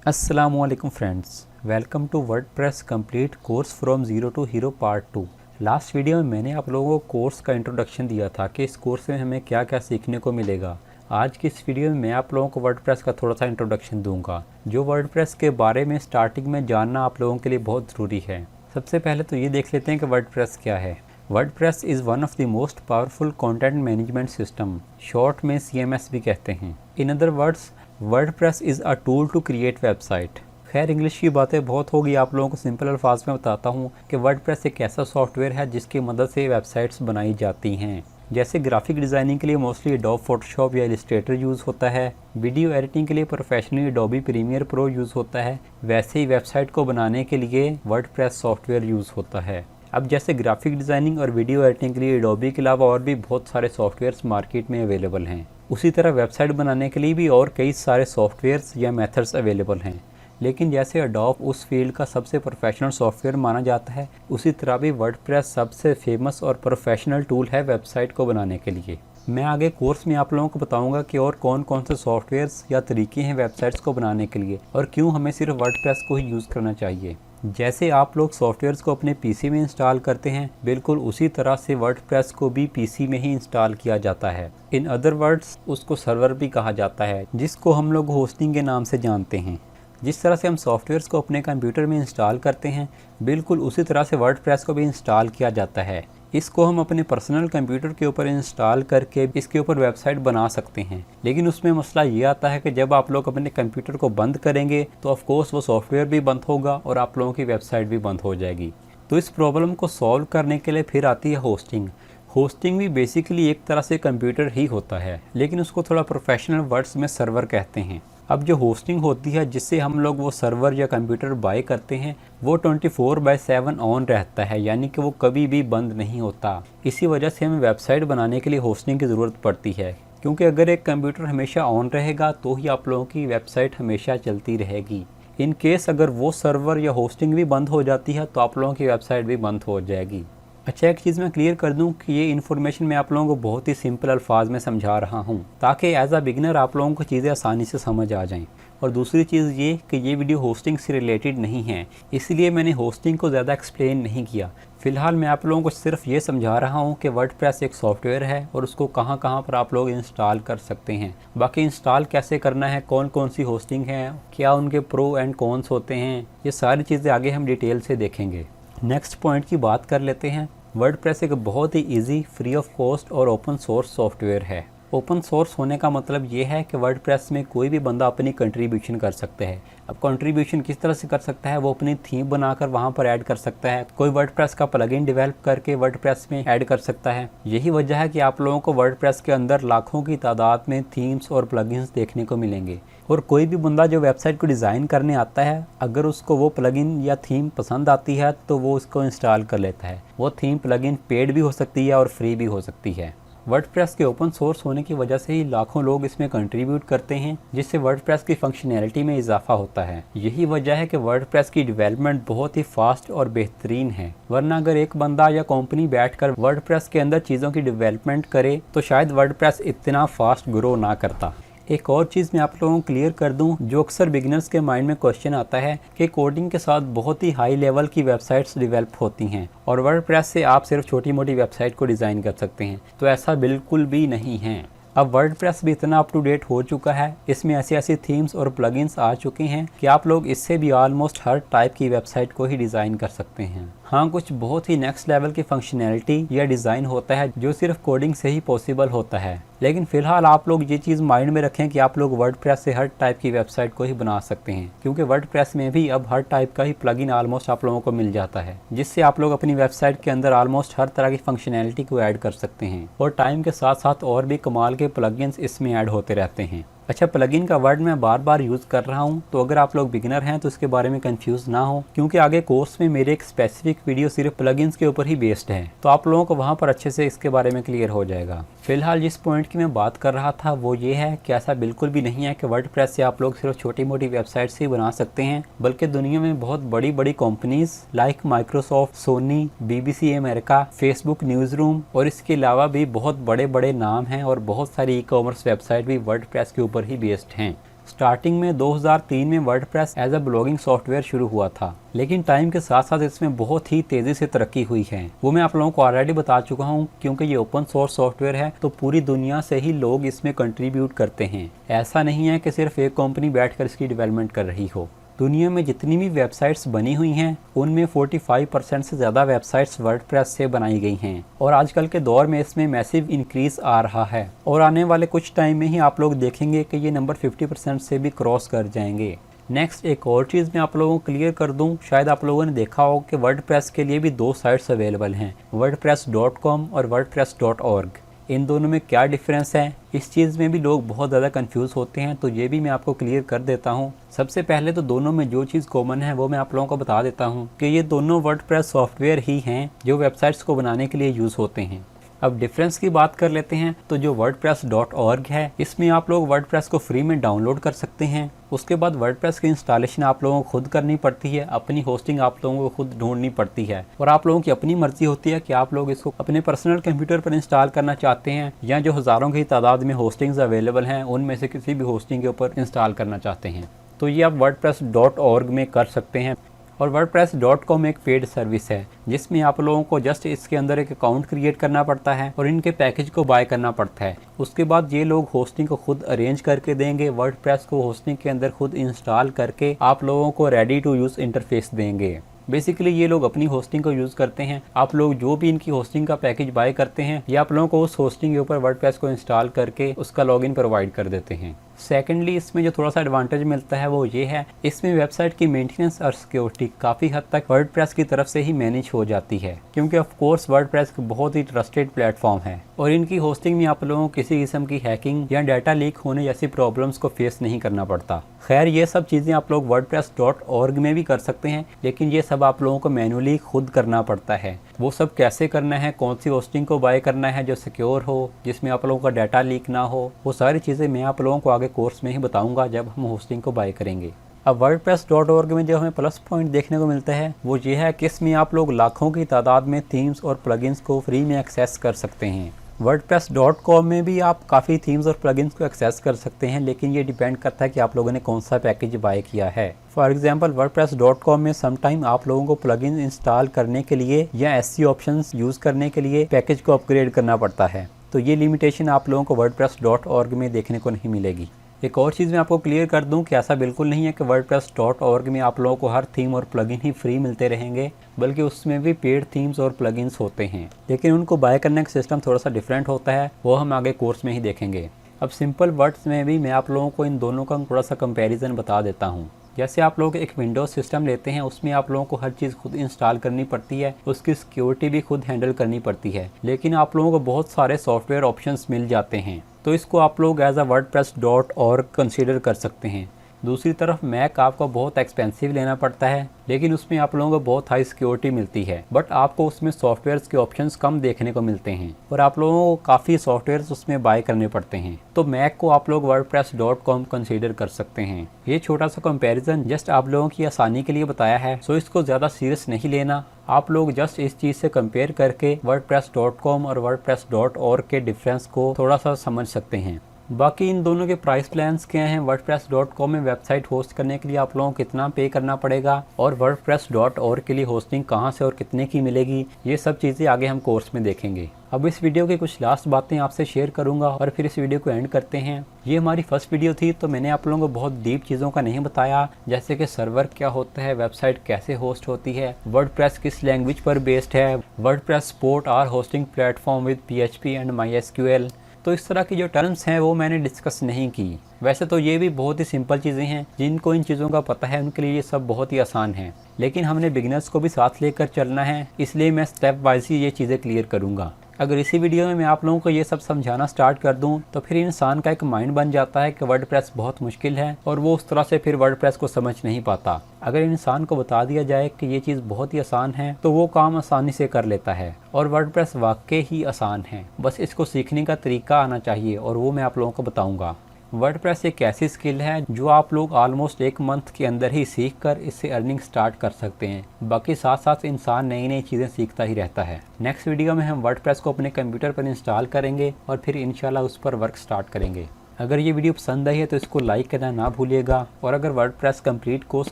अस्सलामुअलैकुम friends, welcome to WordPress complete course from zero to hero part 2। Last video में मैंने आप लोगों को कोर्स का इंट्रोडक्शन दिया था कि इस कोर्स में हमें क्या क्या सीखने को मिलेगा। आज की इस वीडियो में मैं आप लोगों को वर्डप्रेस का थोड़ा सा इंट्रोडक्शन दूंगा, जो वर्डप्रेस के बारे में स्टार्टिंग में जानना आप लोगों के लिए बहुत ज़रूरी है। सबसे पहले तो ये देख लेते हैं कि वर्डप्रेस क्या है। WordPress is one of the most powerful content management system, short में CMS भी कहते हैं। In other words, WordPress is a tool to create website. खैर, इंग्लिश की बातें बहुत होगी, आप लोगों को सिंपल अल्फाज में बताता हूँ कि वर्डप्रेस एक ऐसा सॉफ्टवेयर है जिसकी मदद से वेबसाइट्स बनाई जाती हैं। जैसे ग्राफिक डिज़ाइनिंग के लिए मोस्टली एडोब फोटोशॉप या इलस्ट्रेटर यूज़ होता है, वीडियो एडिटिंग के लिए professionally Adobe Premiere Pro use होता है, वैसे ही वेबसाइट को बनाने के लिए वर्डप्रेस सॉफ्टवेयर यूज़ होता है। अब जैसे ग्राफिक डिज़ाइनिंग और वीडियो एडिटिंग के लिए एडोबी के अलावा और भी बहुत सारे सॉफ्टवेयर्स मार्केट में अवेलेबल हैं, उसी तरह वेबसाइट बनाने के लिए भी और कई सारे सॉफ्टवेयर्स या मेथड्स अवेलेबल हैं। लेकिन जैसे एडोब उस फील्ड का सबसे प्रोफेशनल सॉफ्टवेयर माना जाता है, उसी तरह भी वर्डप्रेस सबसे फेमस और प्रोफेशनल टूल है वेबसाइट को बनाने के लिए। मैं आगे कोर्स में आप लोगों को बताऊंगा कि और कौन कौन से सॉफ्टवेयर्स या तरीके हैं वेबसाइट्स को बनाने के लिए और क्यों हमें सिर्फ वर्डप्रेस को ही यूज़ करना चाहिए। जैसे आप लोग सॉफ्टवेयर्स को अपने पीसी में इंस्टॉल करते हैं, बिल्कुल उसी तरह से वर्डप्रेस को भी पीसी में ही इंस्टॉल किया जाता है। इन अदर वर्ड्स, उसको सर्वर भी कहा जाता है, जिसको हम लोग होस्टिंग के नाम से जानते हैं। जिस तरह से हम सॉफ्टवेयर्स को अपने कंप्यूटर में इंस्टॉल करते हैं, बिल्कुल उसी तरह से वर्डप्रेस को भी इंस्टॉल किया जाता है। इसको हम अपने पर्सनल कंप्यूटर के ऊपर इंस्टॉल करके इसके ऊपर वेबसाइट बना सकते हैं। लेकिन उसमें मसला ये आता है कि जब आप लोग अपने कंप्यूटर को बंद करेंगे तो ऑफ कोर्स वो सॉफ्टवेयर भी बंद होगा और आप लोगों की वेबसाइट भी बंद हो जाएगी। तो इस प्रॉब्लम को सॉल्व करने के लिए फिर आती है होस्टिंग। होस्टिंग भी बेसिकली एक तरह से कंप्यूटर ही होता है, लेकिन उसको थोड़ा प्रोफेशनल वर्ड्स में सर्वर कहते हैं। अब जो होस्टिंग होती है जिससे हम लोग वो सर्वर या कंप्यूटर बाय करते हैं, वो 24/7 ऑन रहता है, यानी कि वो कभी भी बंद नहीं होता। इसी वजह से हमें वेबसाइट बनाने के लिए होस्टिंग की ज़रूरत पड़ती है, क्योंकि अगर एक कंप्यूटर हमेशा ऑन रहेगा तो ही आप लोगों की वेबसाइट हमेशा चलती रहेगी। इन केस अगर वो सर्वर या होस्टिंग भी बंद हो जाती है तो आप लोगों की वेबसाइट भी बंद हो जाएगी। अच्छा, एक चीज़ मैं क्लियर कर दूं कि ये इन्फॉर्मेशन मैं आप लोगों को बहुत ही सिंपल अल्फाज में समझा रहा हूं, ताकि एज अ बिगिनर आप लोगों को चीज़ें आसानी से समझ आ जाएं। और दूसरी चीज़ ये कि ये वीडियो होस्टिंग से रिलेटेड नहीं है, इसलिए मैंने होस्टिंग को ज़्यादा एक्सप्लेन नहीं किया। फ़िलहाल मैं आप लोगों को सिर्फ ये समझा रहा हूँ कि वर्डप्रेस एक सॉफ्टवेयर है और उसको कहाँ कहाँ पर आप लोग इंस्टॉल कर सकते हैं। बाकी इंस्टॉल कैसे करना है, कौन कौन सी होस्टिंग है, क्या उनके प्रो एंड कॉन्स होते हैं, ये सारी चीज़ें आगे हम डिटेल से देखेंगे। नेक्स्ट पॉइंट की बात कर लेते हैं। वर्डप्रेस एक बहुत ही इजी, फ्री ऑफ कॉस्ट और ओपन सोर्स सॉफ्टवेयर है। ओपन सोर्स होने का मतलब ये है कि वर्डप्रेस में कोई भी बंदा अपनी कंट्रीब्यूशन कर सकता है। अब कंट्रीब्यूशन किस तरह से कर सकता है, वो अपनी थीम बनाकर वहाँ पर ऐड कर सकता है। कोई वर्डप्रेस का प्लगइन डेवलप करके वर्डप्रेस में ऐड कर सकता है। यही वजह है कि आप लोगों को वर्डप्रेस के अंदर लाखों की तादाद में थीम्स और प्लगइन्स देखने को मिलेंगे। और कोई भी बंदा जो वेबसाइट को डिज़ाइन करने आता है, अगर उसको वो प्लगइन या थीम पसंद आती है तो वो उसको इंस्टॉल कर लेता है। वो थीम प्लगइन पेड भी हो सकती है और फ्री भी हो सकती है। वर्डप्रेस के ओपन सोर्स होने की वजह से ही लाखों लोग इसमें कंट्रीब्यूट करते हैं, जिससे वर्डप्रेस की फंक्शनैलिटी में इजाफा होता है। यही वजह है कि वर्डप्रेस की डेवलपमेंट बहुत ही फास्ट और बेहतरीन है। वरना अगर एक बंदा या कंपनी बैठकर वर्डप्रेस के अंदर चीज़ों की डेवलपमेंट करे तो शायद वर्डप्रेस इतना फास्ट ग्रो ना करता। एक और चीज़ मैं आप लोगों को क्लियर कर दूं, जो अक्सर बिगिनर्स के माइंड में क्वेश्चन आता है कि कोडिंग के साथ बहुत ही हाई लेवल की वेबसाइट्स डेवलप होती हैं और वर्डप्रेस से आप सिर्फ छोटी मोटी वेबसाइट को डिज़ाइन कर सकते हैं। तो ऐसा बिल्कुल भी नहीं है। अब वर्डप्रेस भी इतना अप टू डेट हो चुका है, इसमें ऐसी ऐसी थीम्स और प्लगइन्स आ चुके हैं कि आप लोग इससे भी ऑलमोस्ट हर टाइप की वेबसाइट को ही डिज़ाइन कर सकते हैं। हाँ, कुछ बहुत ही नेक्स्ट लेवल की फंक्शनैलिटी या डिज़ाइन होता है जो सिर्फ कोडिंग से ही पॉसिबल होता है। लेकिन फिलहाल आप लोग ये चीज़ माइंड में रखें कि आप लोग वर्डप्रेस से हर टाइप की वेबसाइट को ही बना सकते हैं, क्योंकि वर्डप्रेस में भी अब हर टाइप का ही प्लगइन ऑलमोस्ट आप लोगों को मिल जाता है, जिससे आप लोग अपनी वेबसाइट के अंदर ऑलमोस्ट हर तरह की फंक्शनैलिटी को ऐड कर सकते हैं। और टाइम के साथ साथ और भी कमाल के प्लगइन्स इसमें ऐड होते रहते हैं। अच्छा, प्लगइन का वर्ड मैं बार बार यूज़ कर रहा हूँ, तो अगर आप लोग बिगिनर हैं तो इसके बारे में कंफ्यूज ना हो, क्योंकि आगे कोर्स में मेरे एक स्पेसिफिक वीडियो सिर्फ प्लगइन्स के ऊपर ही बेस्ड है, तो आप लोगों को वहाँ पर अच्छे से इसके बारे में क्लियर हो जाएगा। फिलहाल जिस पॉइंट की मैं बात कर रहा था वो ये है कि ऐसा बिल्कुल भी नहीं है कि वर्डप्रेस से आप लोग सिर्फ छोटी मोटी वेबसाइट्स ही बना सकते हैं, बल्कि दुनिया में बहुत बड़ी बड़ी companies like Microsoft, Sony, BBC America, Facebook news room और इसके अलावा भी बहुत बड़े बड़े नाम हैं और बहुत सारी ई कॉमर्स वेबसाइट भी वर्डप्रेस के ऊपर ही बेस्ड हैं। स्टार्टिंग में 2003 में WordPress as a blogging software शुरू हुआ था, लेकिन टाइम के साथ साथ इसमें बहुत ही तेज़ी से तरक्की हुई है। वो मैं आप लोगों को ऑलरेडी बता चुका हूँ, क्योंकि ये ओपन सोर्स सॉफ्टवेयर है तो पूरी दुनिया से ही लोग इसमें कंट्रीब्यूट करते हैं। ऐसा नहीं है कि सिर्फ एक कंपनी बैठकर इसकी डेवलपमेंट कर रही हो। दुनिया में जितनी भी वेबसाइट्स बनी हुई हैं उनमें 45% से ज़्यादा वेबसाइट्स वर्डप्रेस से बनाई गई हैं और आजकल के दौर में इसमें मैसिव इंक्रीज आ रहा है और आने वाले कुछ टाइम में ही आप लोग देखेंगे कि ये नंबर 50% से भी क्रॉस कर जाएंगे। नेक्स्ट एक और चीज़ मैं आप लोगों को क्लियर कर दूं, शायद आप लोगों ने देखा हो कि वर्डप्रेस के लिए भी 2 साइट्स अवेलेबल हैं, wordpress.com और wordpress.org। इन दोनों में क्या डिफरेंस है, इस चीज़ में भी लोग बहुत ज़्यादा कंफ्यूज होते हैं, तो ये भी मैं आपको क्लियर कर देता हूँ। सबसे पहले तो दोनों में जो चीज़ कॉमन है वो मैं आप लोगों को बता देता हूँ कि ये दोनों वर्डप्रेस सॉफ्टवेयर ही हैं जो वेबसाइट्स को बनाने के लिए यूज़ होते हैं। अब डिफरेंस की बात कर लेते हैं तो जो wordpress.org है इसमें आप लोग वर्डप्रेस को फ्री में डाउनलोड कर सकते हैं। उसके बाद वर्डप्रेस की इंस्टॉलेशन आप लोगों को खुद करनी पड़ती है, अपनी होस्टिंग आप लोगों को खुद ढूंढनी पड़ती है और आप लोगों की अपनी मर्जी होती है कि आप लोग इसको अपने पर्सनल कंप्यूटर पर इंस्टॉल करना चाहते हैं या जो हज़ारों की तादाद में होस्टिंग्स अवेलेबल हैं उनमें से किसी भी होस्टिंग के ऊपर इंस्टॉल करना चाहते हैं तो ये आप wordpress.org में कर सकते हैं। और wordpress.com एक पेड सर्विस है जिसमें आप लोगों को जस्ट इसके अंदर एक अकाउंट क्रिएट करना पड़ता है और इनके पैकेज को बाय करना पड़ता है। उसके बाद ये लोग होस्टिंग को खुद अरेंज करके देंगे, वर्डप्रेस को होस्टिंग के अंदर खुद इंस्टॉल करके आप लोगों को रेडी टू यूज़ इंटरफेस देंगे। बेसिकली ये लोग अपनी होस्टिंग को यूज़ करते हैं, आप लोग जो भी इनकी होस्टिंग का पैकेज बाय करते हैं ये आप लोगों को उस होस्टिंग के ऊपर वर्डप्रेस को इंस्टॉल करके उसका लॉगिन प्रोवाइड कर देते हैं। सेकेंडली इसमें जो थोड़ा सा एडवांटेज मिलता है वो ये है, इसमें वेबसाइट की मेंटेनेंस और सिक्योरिटी काफ़ी हद तक वर्डप्रेस की तरफ से ही मैनेज हो जाती है, क्योंकि ऑफ कोर्स वर्डप्रेस बहुत ही ट्रस्टेड प्लेटफॉर्म है और इनकी होस्टिंग में आप लोगों को किसी किस्म की हैकिंग या डाटा लीक होने जैसी प्रॉब्लम्स को फेस नहीं करना पड़ता। खैर ये सब चीज़ें आप लोग wordpress.org में भी कर सकते हैं, लेकिन ये सब आप लोगों को मैनुअली खुद करना पड़ता है। वो सब कैसे करना है, कौन सी होस्टिंग को बाय करना है जो सिक्योर हो, जिसमें आप लोगों का डाटा लीक ना हो, वो सारी चीज़ें मैं आप लोगों को आगे कोर्स में ही बताऊंगा जब हम होस्टिंग को बाय करेंगे। अब wordpress.org में जो हमें प्लस पॉइंट देखने को मिलता है वो ये है कि इसमें आप लोग लाखों की तादाद में थीम्स और प्लगइन्स को फ्री में एक्सेस कर सकते हैं। wordpress.com में भी आप काफ़ी थीम्स और प्लगइन्स को एक्सेस कर सकते हैं, लेकिन ये डिपेंड करता है कि आप लोगों ने कौन सा पैकेज बाय किया है। फॉर एग्जांपल wordpress.com में समटाइम आप लोगों को प्लगइन इंस्टॉल करने के लिए या SC ऑप्शंस यूज़ करने के लिए पैकेज को अपग्रेड करना पड़ता है, तो ये लिमिटेशन आप लोगों को wordpress.org में देखने को नहीं मिलेगी। एक और चीज़ मैं आपको क्लियर कर दूं कि ऐसा बिल्कुल नहीं है कि wordpress.org में आप लोगों को हर थीम और प्लगइन ही फ्री मिलते रहेंगे, बल्कि उसमें भी पेड थीम्स और प्लगइन्स होते हैं, लेकिन उनको बाय करने का सिस्टम थोड़ा सा डिफरेंट होता है, वो हम आगे कोर्स में ही देखेंगे। अब सिंपल वर्ड्स में भी मैं आप लोगों को इन दोनों का थोड़ा सा कंपैरिजन बता देता हूँ। जैसे आप लोग एक विंडोज सिस्टम लेते हैं, उसमें आप लोगों को हर चीज़ खुद इंस्टॉल करनी पड़ती है, उसकी सिक्योरिटी भी खुद हैंडल करनी पड़ती है, लेकिन आप लोगों को बहुत सारे सॉफ्टवेयर ऑप्शंस मिल जाते हैं, तो इसको आप लोग एज अ wordpress.org कंसीडर कर सकते हैं। दूसरी तरफ मैक आपको बहुत एक्सपेंसिव लेना पड़ता है, लेकिन उसमें आप लोगों को बहुत हाई सिक्योरिटी मिलती है, बट आपको उसमें सॉफ्टवेयर्स के ऑप्शंस कम देखने को मिलते हैं और आप लोगों को काफ़ी सॉफ्टवेयर्स उसमें बाय करने पड़ते हैं, तो मैक को आप लोग wordpress.com कंसीडर कर सकते हैं। ये छोटा सा कंपैरिजन जस्ट आप लोगों की आसानी के लिए बताया है, सो इसको ज़्यादा सीरियस नहीं लेना। आप लोग जस्ट इस चीज़ से कंपेयर करके wordpress.com और wordpress.org के डिफरेंस को थोड़ा सा समझ सकते हैं। बाकी इन दोनों के प्राइस प्लान्स क्या हैं, wordpress.com में वेबसाइट होस्ट करने के लिए आप लोगों को कितना पे करना पड़ेगा और wordpress.org के लिए होस्टिंग कहां से और कितने की मिलेगी, ये सब चीज़ें आगे हम कोर्स में देखेंगे। अब इस वीडियो की कुछ लास्ट बातें आपसे शेयर करूंगा और फिर इस वीडियो को एंड करते हैं। ये हमारी फर्स्ट वीडियो थी, तो मैंने आप लोगों को बहुत डीप चीज़ों का नहीं बताया, जैसे कि सर्वर क्या होता है, वेबसाइट कैसे होस्ट होती है, वर्डप्रेस किस लैंग्वेज पर बेस्ड है, WordPress support are hosting platform with PHP and MySQL। तो इस तरह की जो टर्म्स हैं वो मैंने डिस्कस नहीं की। वैसे तो ये भी बहुत ही सिंपल चीज़ें हैं, जिनको इन चीज़ों का पता है उनके लिए ये सब बहुत ही आसान है, लेकिन हमने बिगिनर्स को भी साथ लेकर चलना है, इसलिए मैं स्टेप वाइज ही ये चीज़ें क्लियर करूँगा। अगर इसी वीडियो में मैं आप लोगों को ये सब समझाना स्टार्ट कर दूं तो फिर इंसान का एक माइंड बन जाता है कि वर्डप्रेस बहुत मुश्किल है और वो उस तरह से फिर वर्डप्रेस को समझ नहीं पाता। अगर इंसान को बता दिया जाए कि ये चीज़ बहुत ही आसान है तो वो काम आसानी से कर लेता है, और वर्डप्रेस वाकई ही आसान है, बस इसको सीखने का तरीका आना चाहिए और वो मैं आप लोगों को बताऊँगा। वर्डप्रेस एक ऐसी स्किल है जो आप लोग ऑलमोस्ट 1 मंथ के अंदर ही सीख कर इससे अर्निंग स्टार्ट कर सकते हैं। बाकी साथ साथ इंसान नई नई चीज़ें सीखता ही रहता है। नेक्स्ट वीडियो में हम वर्डप्रेस को अपने कंप्यूटर पर इंस्टॉल करेंगे और फिर इंशाल्लाह उस पर वर्क स्टार्ट करेंगे। अगर ये वीडियो पसंद आई है तो इसको लाइक करना ना भूलिएगा, और अगर वर्डप्रेस कंप्लीट कोर्स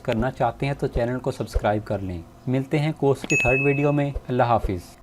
करना चाहते हैं तो चैनल को सब्सक्राइब कर लें। मिलते हैं कोर्स की थर्ड वीडियो में। अल्लाह हाफिज़।